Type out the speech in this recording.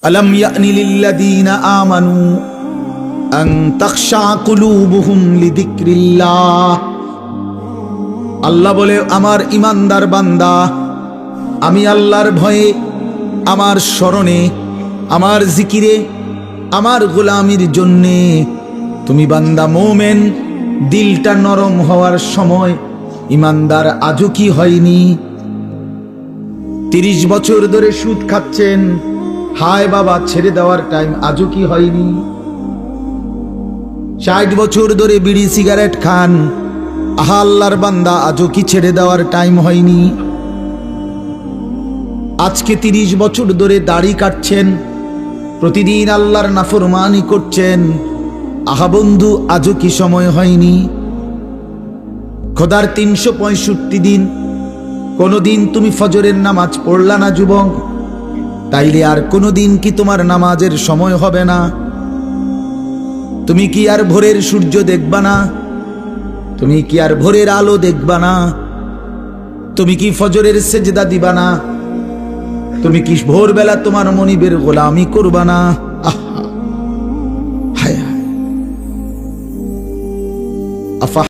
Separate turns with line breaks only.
আলাম ইয়ানি লিল্লাযীনা আমানু আন তাখশা কুলুবুহুম লিযিকরিল্লাহ। আল্লাহ বলে, আমার ঈমানদার বান্দা, আমি আল্লাহর ভয়ে, আমার স্মরণে, আমার জিকিরে, আমার গোলামির জন্যে তুমি বান্দা মোমেন দিলটা নরম হওয়ার সময় ঈমানদার আজও কি হয়নি? 30 বছর ধরে সুদ খাচ্ছেন, হায় বাবা ছেড়ে দেওয়ার টাইম আজও কি হয়নি? 60 বছর ধরে বিড়ি সিগারেট খান, আহা আল্লাহর বান্দা আজও কি ছেড়ে দেওয়ার টাইম হয়নি? আজকে 30 বছর ধরে দাড়ি কাটছেন, প্রতিদিন আল্লাহর নাফরমানি করছেন, আহা বন্ধু আজও কি সময় হয়নি? খোদার 365 দিন কোনদিন তুমি ফজরের নামাজ পড়লা না যুবক? তাইলে আর কোনদিন কি তোমার নামাজের সময় হবে না? তুমি কি আর ভোরের সূর্য দেখবা না? তুমি কি আর ভোরের আলো দেখবা না? তুমি কি ফজরের সেজদা দিবা না? তুমি কি ভোরবেলা তোমার মনিবের গোলামি করবা না? আহা, হায় হায়।